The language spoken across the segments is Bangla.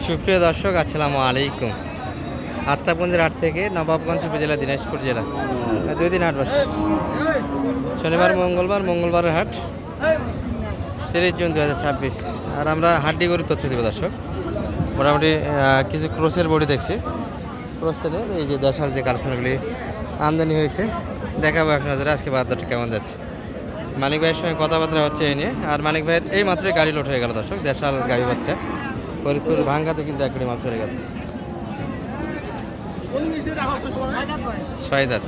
সুপ্রিয় দর্শক, আসসালামু আলাইকুম। আত্মাপুঞ্জের হাট থেকে নবাবগঞ্জ উপজেলা, দিনাজপুর জেলা। 2 দিন হাট বসে, শনিবার মঙ্গলবারের হাট, 30 জুন 2026। আর আমরা হাড্ডি গরুর তথ্য দেবো দর্শক। মোটামুটি কিছু ক্রসের বডি দেখছি। ক্রস থেকে এই যে দেশাল যে কালেকশনগুলি আমদানি হয়েছে দেখাবো এক নজরে আজকে বাজারটা কেমন যাচ্ছে। মানিক ভাইয়ের সঙ্গে কথাবার্তা হচ্ছে এই নিয়ে। আর মানিক ভাইয়ের এই মাত্রই গাড়ি লোড হয়ে গেল দর্শক, দেশাল গাড়ি বাচ্চা ফরিদপুর ভাঙ্গাতে কিন্তু একটি মাল চলে গেল। 6 দাঁত।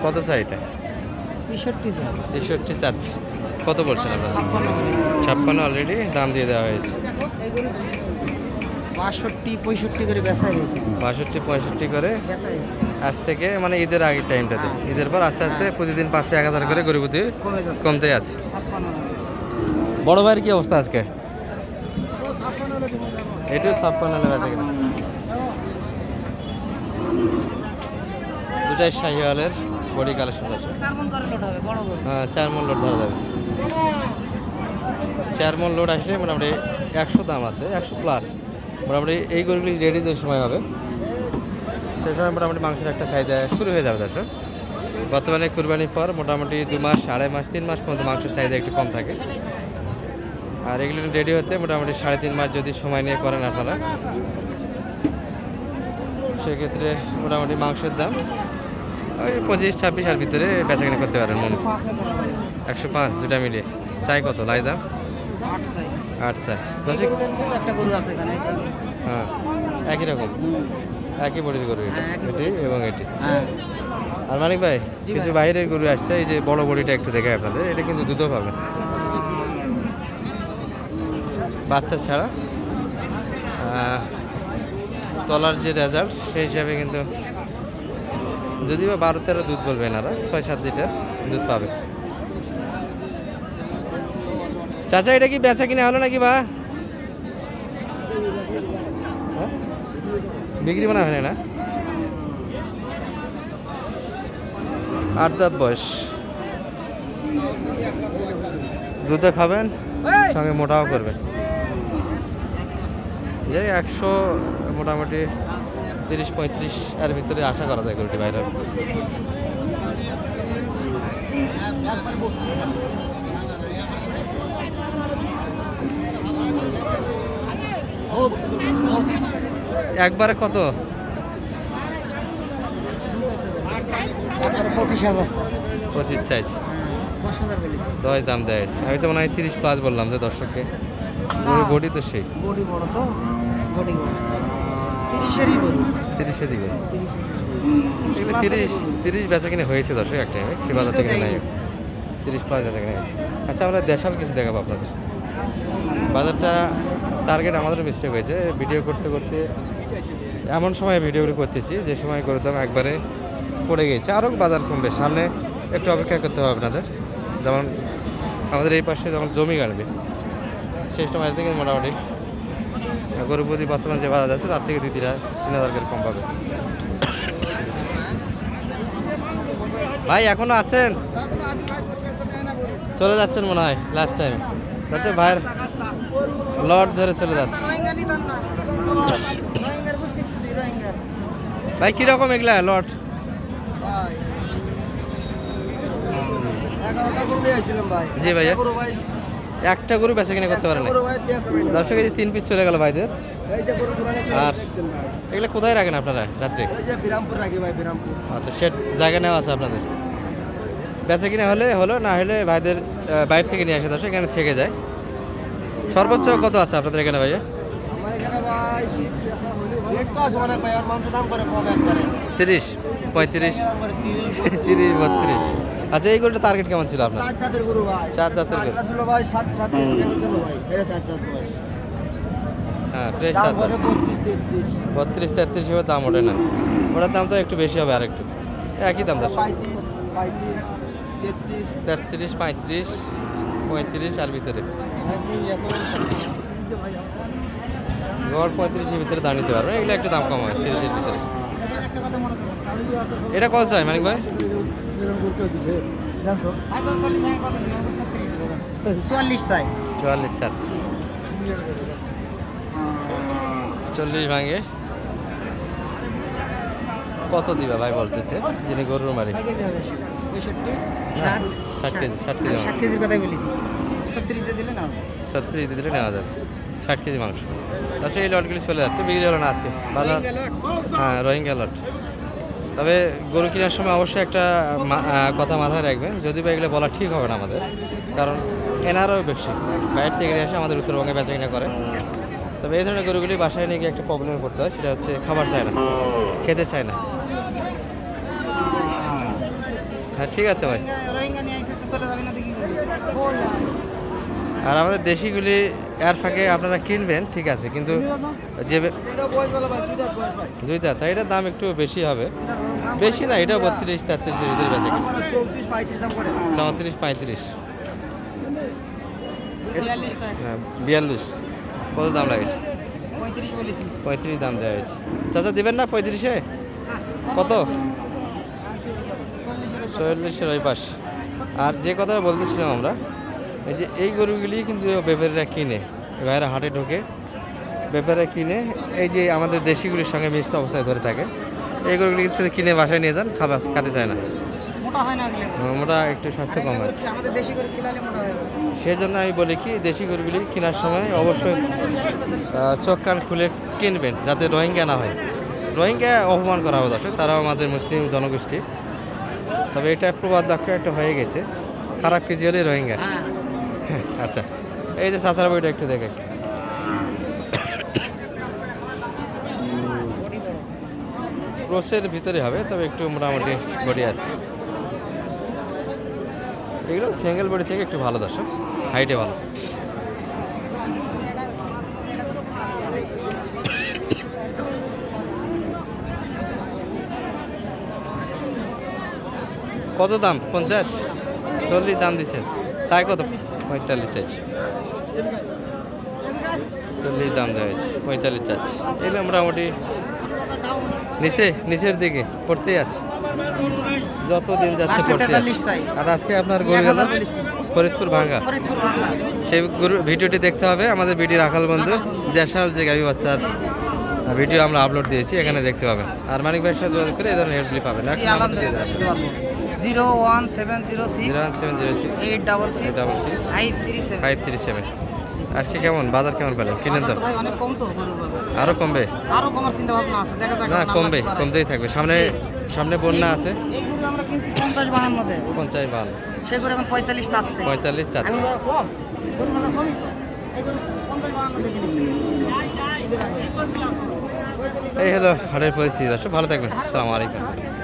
কত চাই এটা? 63 চাচ্ছে। কত বলছেন আপনারা? 56 অলরেডি দাম দিয়ে দেওয়া হয়েছে। 62-65 করে বেচা হয়েছে। 62-65 করে আজ থেকে, মানে ঈদের আগের টাইমটাতে। ঈদের পর আস্তে আস্তে প্রতিদিন 500-1000 করে গরিবতি কমতে আছে। বড় ভাইয়ের কি অবস্থা আজকে? এটাও 56 হলে বেচা কিনা। দুটাই শাহিওয়ালের বডি কালেকশন আছে। হ্যাঁ, 4 মণ লোড ধরা যাবে। 4 মণ লোড আসলে মোটামুটি 100 দাম আছে, 100 প্লাস। মোটামুটি এই গরুগুলি রেডি যে সময় হবে সেই সময় মোটামুটি মাংসের একটা চাহিদা শুরু হয়ে যাবে দর্শক। বর্তমানে কুরবানির পর মোটামুটি 2 মাস, 2.5 মাস, 3 মাস পর্যন্ত মাংসের চাহিদা একটু কম থাকে। আর এগুলো রেডি হতে মোটামুটি 3.5 মাস যদি সময় নিয়ে করেন আপনারা, সেক্ষেত্রে মোটামুটি মাংসের দাম ওই 25-26 এর ভিতরে বেচাকেনা করতে পারেন। 105 দুটা মিলিয়ে। চাই কত লাই দাম? 8 চাই। হ্যাঁ, একই রকম, একই বডির গরু এটা, এটি এবং এটি। আর মানিক ভাই, কিছু বাইরের গরু আসছে, এই যে বড় বডিটা একটু দেখে আপনাদের, এটা কিন্তু দুধও পাবে বাচ্চা ছাড়া। তলার যে রেজাল্ট সেই হিসাবে কিন্তু যদিও 12-13 দুধ বলবেন, আর 6-7 লিটার দুধ পাবে। চাচা, এটা কি বেচা কিনা হলো নাকি বা বিক্রি বানা হয় না? 8 দাঁত বয়স। দুধে খাবেন, সঙ্গে মোটাও করবেন। যে 100 মোটামুটি 30-35 এর ভিতরে আশা করা যায় গরুটি বাইরে। একবারে কত? 25 চাইছি। 10 দাম দেয়। আমি তো মনে হয় 30 প্লাস বললাম যে দর্শককে। বডি তো সেই বডি বড় তো, বডি বড়। 30-এরই গরু। 30-এরই গরু। 30 বেচা কিনে হয়েছে দর্শক এক টাইমে, সে বাজার থেকে নাই। 30 প্লাস বেচা কিনে হয়েছে। আচ্ছা, আমরা দেশাল কিছু দেখাবো আপনাদের। বাজারটা টার্গেট আমাদেরও মিস্টেক হয়েছে। ভিডিও করতে করতে এমন সময় ভিডিওগুলো করতেছি যে সময় করে দাম একবারে পড়ে গেছে। আরও বাজার কমবে, সামনে একটু অপেক্ষা করতে হবে আপনাদের। যেমন আমাদের এই পাশে যখন জমি কাটবে সেই সময় থেকে মোটামুটি গরু প্রতি বর্তমান যে বাজার যাচ্ছে তার থেকে 2-3 করে কম পাবে। ভাই এখনো আছেন? চলে যাচ্ছেন মনে হয় লাস্ট টাইম। আচ্ছা, ভাইয়ের লট ধরে চলে যাচ্ছে। ভাই কিরকম এগুলা লট? জি ভাইয়া, একটা গরু বেচা কিনে করতে পারে না দর্শক। এই যে 3 পিস চলে গেল ভাইদের। আর এগুলো কোথায় রাখেন আপনারা রাত্রে? আচ্ছা, সেট জায়গা নেওয়া আছে আপনাদের? বেচা কিনা হলে হলো, না হলে ভাইদের বাইরে থেকে নিয়ে আসে দর্শক, এখানে থেকে যায়। সর্বোচ্চ কত আছে আপনাদের এখানে ভাইয়া? 30, 35, 30, 32। আচ্ছা, এই গরুটা টার্গেট কেমন ছিল আপনার? 4 দাঁতের গরু ভাই। 4 দাঁতের গরু ছিল ভাই, 7 ভাই। এটা 4 দাঁত বয়স। হ্যাঁ, ফ্রেশ 7 দাঁত। 32-33 এর দাম ওঠে না। ওটার দাম তো একটু বেশি হবে, আর একটু একই দাম দর্শক। 33, 35, 35 আর ভিতরে গড় 35-এর ভিতরে দাম নিতে পারবে। এগুলো একটু দাম কম হয় 30-এর ভিতরে। এটা কত চাই মানিক ভাই? 44 চাই। 44 চাচ্ছি। 40 ভাঙে। কত দিবা ভাই বলতেছে যিনি গরুর মালিক? 65 হ্যাঁ, 60 60 কেজি 60 কেজি মাংস। 60 কেজির কথাই বলেছি 36 তে দিলে না 36 দিলে নেওয়া যাবে 60 কেজি মাংস। তাছাড়া এই লটগুলি চলে যাচ্ছে, বিক্রি হলো না আজকে বাজার। হ্যাঁ, রোহিঙ্গা লট। তবে গরু কেনার সময় অবশ্যই একটা কথা মাথায় রাখবেন, যদি বা এগুলো বলা ঠিক হবে না আমাদের, কারণ এনারাও বেশি বাইরে থেকে নিয়ে এসে আমাদের উত্তরবঙ্গে বেচা কিনা করে। তবে এই ধরনের গরুগুলি বাসায় নিয়ে গিয়ে একটা প্রবলেমে পড়তে হয়, সেটা হচ্ছে খাবার চায় না, খেতে চায় না। হ্যাঁ ঠিক আছে ভাই। রোহিঙ্গা নিয়ে আইছে তো চলে যাবে না তো কি করবে? আর আমাদের দেশিগুলি এর ফাঁকে আপনারা কিনবেন ঠিক আছে, কিন্তু যে এটা বয়স বলা ভাই, দুই দাঁত বয়স ভাই। দুইটা তাই এটার দাম একটু বেশি হবে। বেশি না, এটাও 32-33 এর ভিতরে বেচে কিনা। 34 35 দাম করে। 34-35। 42 চাই। হ্যাঁ 42। কত দাম লাগেছে? 35 বলেছি। 35 দাম দেওয়া হয়েছে। চাচা দেবেন না 35-এ? কত? 40-এর ওই পাশ। আর যে কথাটা বলতেছিলাম আমরা, এই যে এই গরুগুলি কিন্তু ব্যাপারীরা কিনে, ভাইরা হাটে ঢোকে, ব্যাপারীরা কিনে এই যে আমাদের দেশিগুলির সঙ্গে মিক্সড অবস্থায় ধরে থাকে, এই গরুগুলি কিন্তু কিনে বাসায় নিয়ে যান, খেতে চায় না। মোটা হয় না এগুলো। মোটা একটু স্বাস্থ্য কম হয়। আমাদের দেশি করে খিলালে মোটা হয়। সেজন্য আমি বলি কি, দেশি গরুগুলি কেনার সময় অবশ্যই চোখ কান খুলে কিনবেন, যাতে রোহিঙ্গা না হয়। রোহিঙ্গা অপমান করা হবে দর্শক, তারাও আমাদের মুসলিম জনগোষ্ঠী। তবে এটা প্রবাদ বাক্য একটা হয়ে গেছে, খারাপ কেজি হলে রোহিঙ্গা। আচ্ছা, এই যে চাচার বইটা একটু দেখে। ক্রোসের ভিতরে হবে, তবে একটু মোটামুটি বডি আছে। এগুলো সিঙ্গেল বডি থেকে একটু ভালো দর্শক, হাইটে ভালো। কত দাম? 50? 40 দাম দিচ্ছেন, চাই কত? 45 চাইছি। 40 দাম দেওয়া হয়েছে, 45 চাচ্ছি। এগুলো মোটামুটি নিচের দিকে পড়তেই আছে, যত দিন যাচ্ছে পড়তে আছে। আর আজকে আপনার গরু গেল ফরিদপুর ভাঙ্গা। সেই গরু ভিডিওটি দেখতে হবে, আমাদের ভিডিও রাখাল বন্ধু দেশাল যে গাভী বাচ্চার ভিডিও আমরা আপলোড দিয়েছি, এখানে দেখতে পাবেন। আর মানিক ভাইয়ের সাথে যোগাযোগ করে এই ধরনের হেল্পলি পাবেন। 01706 01706 866 537। আজকে কেমন বাজার, কেমন পেলেন? কিনেন তো ভাই অনেক কম তো গরুর বাজার। আরো কমবে? আরো কমার চিন্তা ভাবনা আছে, দেখা যাক। না কমবে, কমতেই থাকবে। সামনে বন্যা আছে। এই গরু আমরা কিনছি 50-52 তে, 50-52। সেই গরু এখন 45 চাচ্ছে। 45 চাচ্ছে। আমি বলবো, কম গরুর বাজার কমই তো। এই গরু 50-52 তে কিনেছি। এই হলো হাটের পরিস্থিতি। দর্শক ভালো থাকবেন, আসসালামু আলাইকুম।